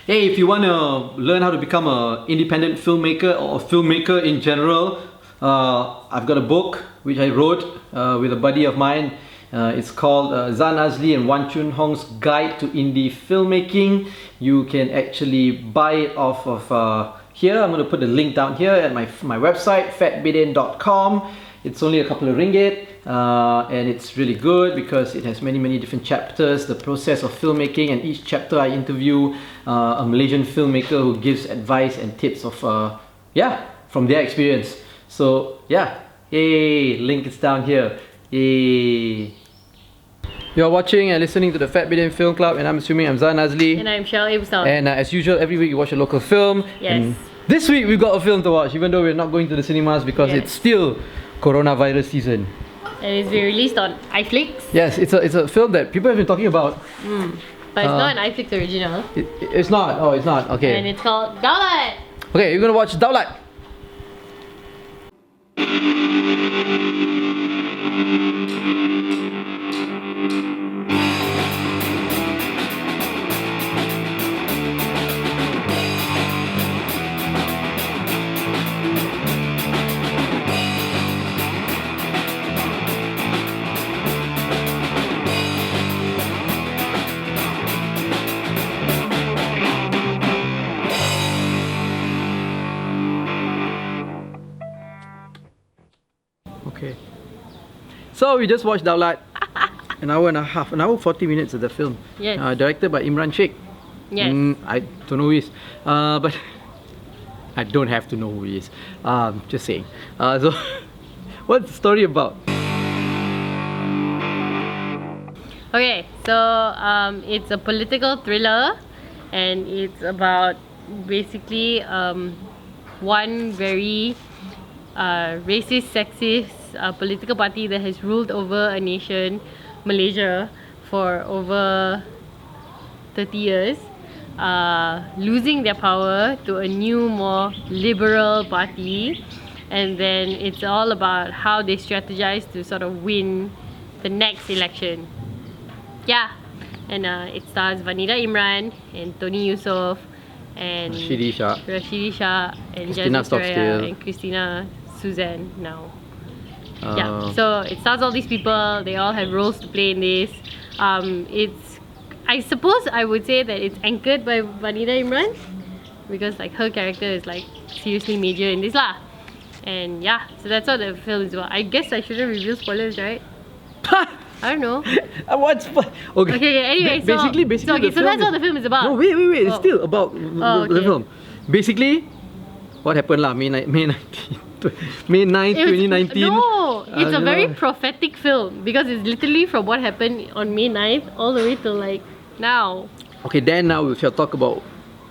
Hey, if you want to learn how to become an independent filmmaker or a filmmaker in general, I've got a book which I wrote with a buddy of mine. It's called Zan Azli and Wan Chun Hong's Guide to Indie Filmmaking. You can actually buy it off of here. I'm going to put the link down here at my website, fatbidin.com. It's only a couple of ringgit, and it's really good because it has many different chapters, the process of filmmaking, and each chapter I interview a Malaysian filmmaker who gives advice and tips of from their experience. So yeah, yay, link is down here. Yay. You're watching and listening to the Fat Bidin Film Club, and I'm assuming I'm Zan Azli. And I'm Shell Ibsal. And as usual, every week you watch a local film. Yes. And this week we've got a film to watch, even though we're not going to the cinemas because it's still coronavirus season. And it's been released on iFlix. Yes, it's a film that people have been talking about. But it's not an iFlix original. It's not. Oh, it's not. Okay. And it's called Daulat. Okay, we're gonna watch Daulat. Okay. So we just watched Daulat. An hour and a half, an hour 40 minutes of the film. Yes. Directed by Imran Sheikh. Yes. I don't know who he is, but I don't have to know who he is. Just saying. So, what's the story about? Okay, so it's a political thriller, and it's about basically one very racist, sexist political party that has ruled over a nation, Malaysia, for over 30 years, losing their power to a new, more liberal party. And then it's all about how they strategize to sort of win the next election. Yeah, and it stars Vanida Imran and Tony Yusof and Rashidi Shah and Christina Jasmine Soraya Stockstill. and Christina Suzanne now. Yeah, so it stars all these people. They all have roles to play in this. It's, I suppose I would say that it's anchored by Vanida Imran because like her character is like seriously major in this lah. And yeah, so that's what the film is about. I guess I shouldn't reveal spoilers, right? I don't know. What's Okay, anyway, so that's what the film is about. No, wait. It's still about the film. Basically, what happened lah? May 9th, 2019. No, it's a very prophetic film because it's literally from what happened on May 9th all the way to like now. Okay, then now we shall talk about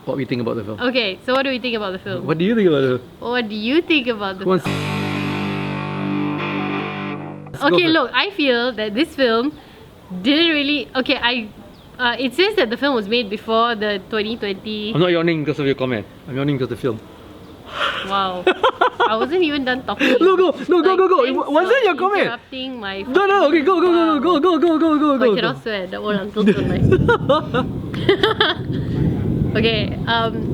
what we think about the film. Okay, so what do we think about the film? What do you think about the film? What do you think about the film? Okay, look, I feel that this film didn't really... Okay, it says that the film was made before the 2020... I'm not yawning because of your comment. I'm yawning because of the film. Wow. I wasn't even done talking. No, go. Was that your comment? Interrupting my... No, okay, go. I cannot swear, the old uncle don't like. Okay,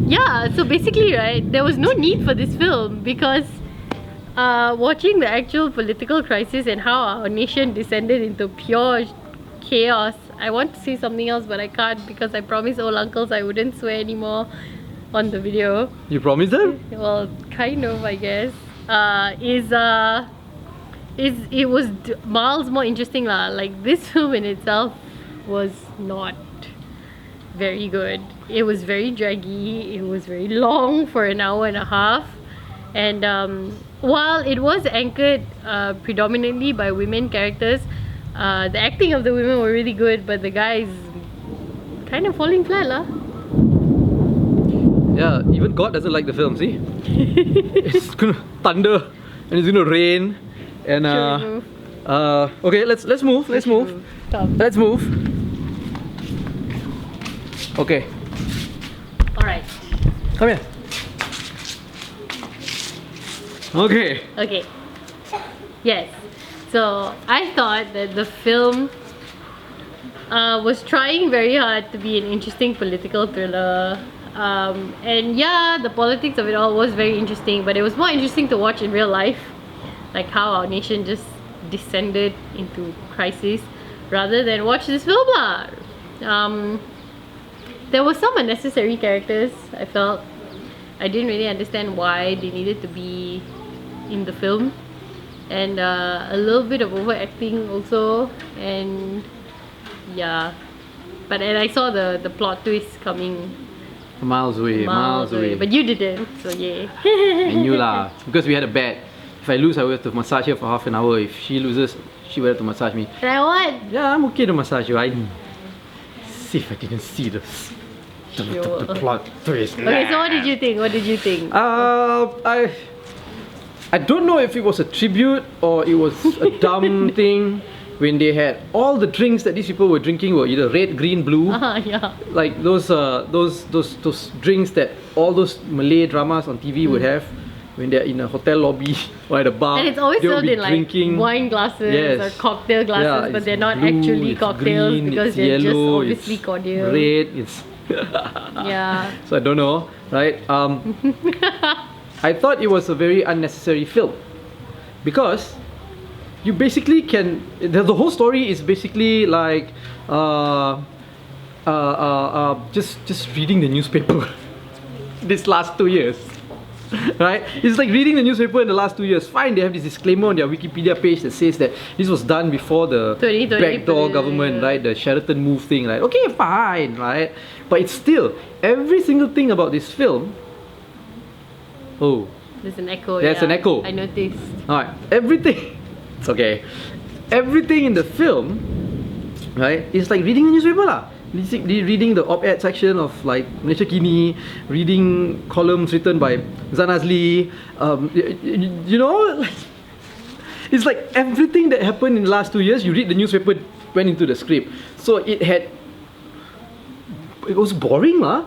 yeah, so basically, right, there was no need for this film because watching the actual political crisis and how our nation descended into pure chaos. I want to say something else, but I can't because I promised old uncles I wouldn't swear anymore on the video. You promised them? Well, kind of, I guess. It was miles more interesting lah. Like this film in itself was not very good. It was very draggy. It was very long for an hour and a half. And while it was anchored predominantly by women characters, the acting of the women were really good, but the guys kind of falling flat lah. Yeah, even God doesn't like the film, see? It's gonna thunder and it's gonna rain and okay, let's move. Let's move. Okay. Alright. Come here. Okay. Okay. Yes. So I thought that the film was trying very hard to be an interesting political thriller. And yeah, the politics of it all was very interesting, but it was more interesting to watch in real life, like how our nation just descended into crisis, rather than watch this film lah. There were some unnecessary characters. I felt I didn't really understand why they needed to be in the film, and a little bit of overacting also, and yeah. But and I saw the plot twist coming Miles away. but you didn't, so yay. I knew lah, because we had a bet. If I lose, I will have to massage her for half an hour. If she loses, she will have to massage me. And I won. Yeah, I'm okay to massage you. I see if I didn't see this. Sure. The plot twist. Okay, so what did you think? What did you think? I don't know if it was a tribute or it was a dumb thing when they had all the drinks that these people were drinking were either red, green, blue. Yeah. Like those drinks that all those Malay dramas on TV would have when they're in a hotel lobby or at a bar. And it's always they'll served be in like drinking. wine glasses Yes. or cocktail glasses, Yeah, but it's they're not blue, actually it's cocktails green, because it's they're just yellow, obviously it's cordial. red. It's Yeah. So I don't know, right? I thought it was a very unnecessary film because you basically can. The whole story is basically like just reading the newspaper this last 2 years. Right? It's like reading the newspaper in the last 2 years. Fine, they have this disclaimer on their Wikipedia page that says that this was done before the 2020 backdoor government, right? The Sheraton move thing, like, okay, fine, right? But it's still, every single thing about this film, oh, There's an echo. There's yeah. an echo. I noticed. alright, everything, it's okay. Everything in the film, right, is like reading the newspaper lah. Reading the op-ed section of like Malaysia Kini, reading columns written by Zan Azli, you know, it's like everything that happened in the last 2 years, you read the newspaper, went into the script. So it was boring lah.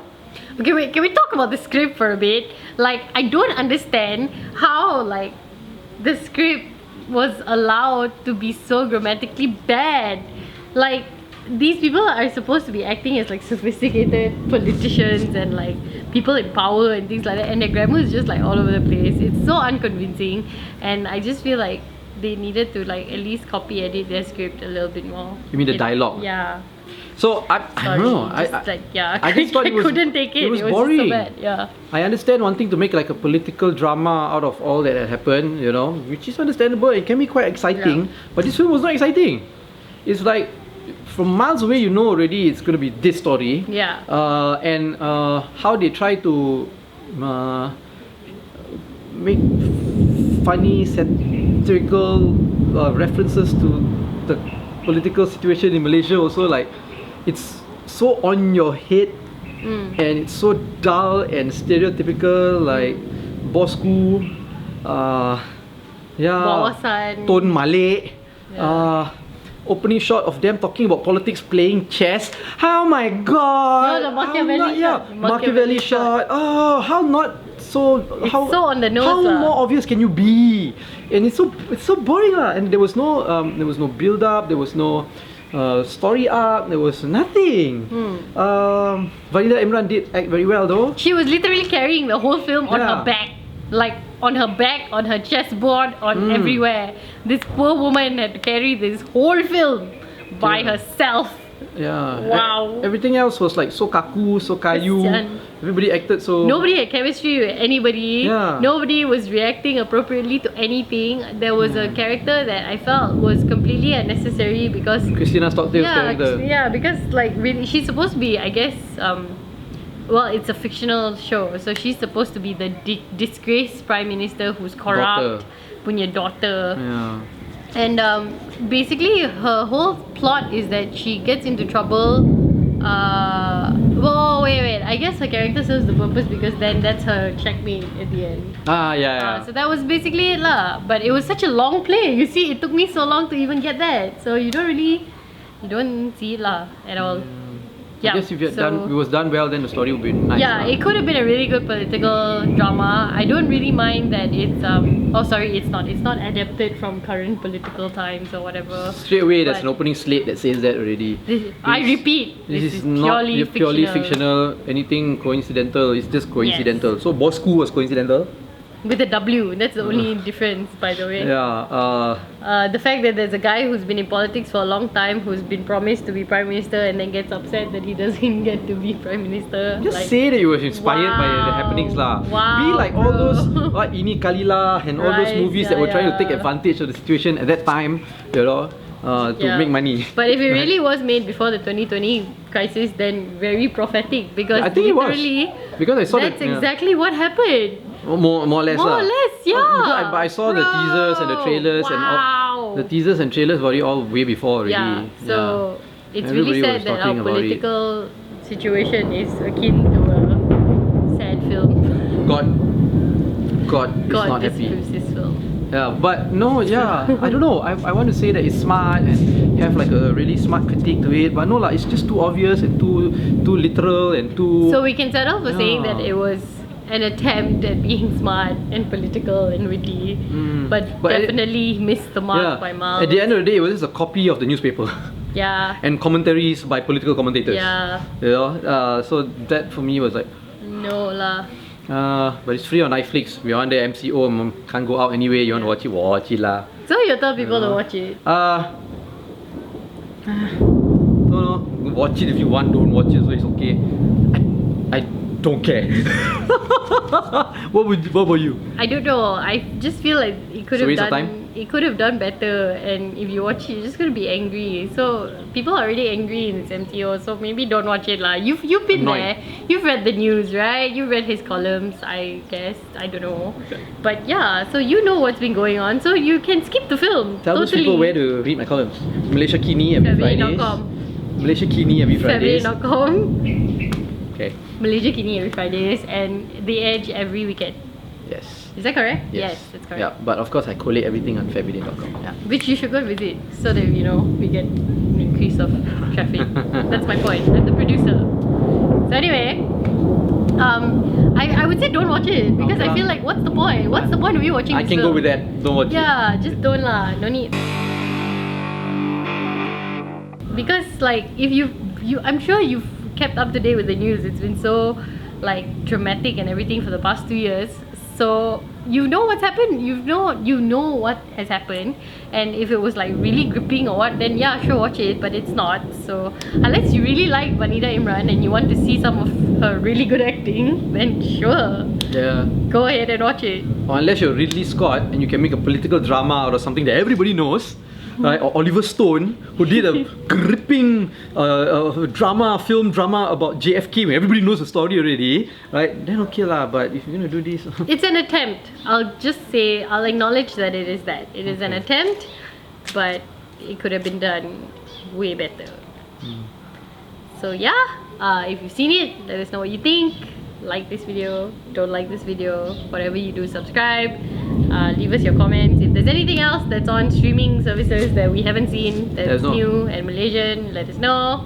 Okay, wait, can we talk about the script for a bit? Like, I don't understand how, like, the script was allowed to be so grammatically bad. Like, these people are supposed to be acting as, like, sophisticated politicians and, like, people in power and things like that, and their grammar is just, like, all over the place. It's so unconvincing, and I just feel like they needed to, like, at least copy edit their script a little bit more. You mean the dialogue? Yeah. So I don't know. I just thought I couldn't take it. It was just boring. so bad. Yeah. I understand wanting to make like a political drama out of all that had happened, you know, which is understandable. It can be quite exciting, but this film was not exciting. It's like from miles away, you know already it's going to be this story. Yeah. And how they try to make funny satirical references to the political situation in Malaysia also, like it's so on your head and it's so dull and stereotypical, like bosku, Wawasan. Tun Malay, opening shot of them talking about politics, playing chess. Oh my god! No, the Machiavelli shot. Machiavelli shot. Oh, how not so? It's so on the nose How lah. more obvious can you be? And it's so boring lah. And there was no build up. There was no story arc. There was nothing. Vanilla Imran did act very well though. She was literally carrying the whole film on her back. Like, on her back, on her chessboard, on everywhere. This poor woman had to carry this whole film by herself. Yeah. Wow. Everything else was like so kaku, so kayu. Kesian. Everybody acted so. Nobody had chemistry with anybody. Yeah. Nobody was reacting appropriately to anything. There was a character that I felt was completely unnecessary because Christina Stockdale's character. yeah, because like really, she's supposed to be, I guess, well, it's a fictional show, so she's supposed to be the disgraced prime minister who's corrupt, punya daughter. Yeah. And basically, her whole plot is that she gets into trouble. Whoa, wait. I guess her character serves the purpose because then that's her checkmate at the end. Yeah. So that was basically it lah. But it was such a long play. You see, it took me so long to even get that. So you don't see it lah at all. Yeah, I guess if it so- was done well, then the story would be nice. Yeah, it could have been a really good political drama. I don't really mind that it's oh sorry, it's not adapted from current political times or whatever. Straight away, there's But an opening slate that says that already. I repeat, This is not not purely fictional. Anything coincidental, it's just coincidental. So Bosku was coincidental. With a W, that's the only difference, by the way. Yeah. The fact that there's a guy who's been in politics for a long time, who's been promised to be prime minister, and then gets upset that he doesn't get to be prime minister. Just say that you were inspired by the wow. happenings lah. Wow, Be like all bro. those Ini Kalila and all those Right, movies that yeah, were trying to take yeah. advantage of the situation at that time, you know, to Yeah. make money. But if it really was made before the 2020 crisis, then very prophetic, because I think it was. literally Because I saw that's exactly what happened. more or less More lah. or less, yeah. Because I saw the teasers and the trailers and all. Wow. The teasers and trailers were all way before already. Yeah, so it's Everybody really sad was that our talking about it. political situation is akin to a sad film. God is God not happy. disapproves this film. Yeah, but no, yeah, I don't know. I want to say that it's smart and you have like a really smart critique to it, but no lah, it's just too obvious and too literal and too. So we can settle for saying that Yeah. it was an attempt at being smart and political and witty, but definitely missed the mark by miles. At the end of the day, it was just a copy of the newspaper Yeah. and commentaries by political commentators. Yeah. You know, so that for me was like. No lah. But it's free on iFlix. We're under MCO, can't go out anyway. You want to watch it lah. So you tell people to watch it. No, watch it if you want. Don't watch it, so it's okay. I don't care. What about you? I don't know. I just feel like it could It's a have waste of done. time? It could have done better. And if you watch it, you're just gonna be angry. So people are already angry in this MCO. So maybe don't watch it lah. You've been Annoyed. there. You've read the news, right? You've read his columns. I guess I don't know. But yeah, so you know what's been going on. So you can skip the film. Tell those totally. people where to read my columns. Malaysia Kini every Fridays. Family.com. Malaysia Kini every Fridays. Family.com. Okay. Malaysia Kini every Fridays and The Edge every weekend. Yes. Is that correct? Yes. That's correct. Yeah, but of course I collate everything on Bidin.com. Yeah. Which you should go visit so that we get an increase of traffic. That's my point. I'm the producer. So anyway, I would say don't watch it because Okay. I feel like what's the point? What's the point of you watching I this can film? go with that. Don't watch it. Yeah, just don't lah. No need. Because like if I'm sure you've kept up to date with the news. It's been so like dramatic and everything for the past 2 years. So you know what's happened. You know what has happened. And if it was like really gripping or what, then yeah, sure, watch it. But it's not. So unless you really like Vanida Imran and you want to see some of her really good acting, then sure, Yeah. go ahead and watch it. Or unless you're Ridley Scott and you can make a political drama out of something that everybody knows, right? Or Oliver Stone, who did a gripping film drama about JFK when everybody knows the story already, right? Then okay lah. But if you're gonna do this, It's an attempt. I'll acknowledge that it is that. It is an attempt, but it could have been done way better. So yeah, if you've seen it, let us know what you think. Like this video, don't like this video, whatever you do, subscribe, leave us your comments. If there's anything else that's on streaming services that we haven't seen Let that's us know. new and Malaysian, let us know.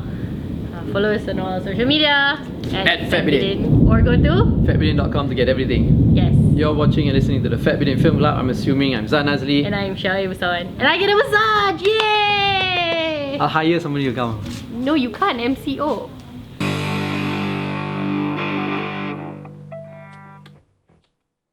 Follow us on all our social media At Fatbidin. or go to Fatbidin.com to get everything. yes. You're watching and listening to the Fatbidin Film Club. I'm assuming I'm Zan Azli. And I'm Shai Wasawan. And I get a massage! Yay! I'll hire somebody to come. No, you can't. MCO.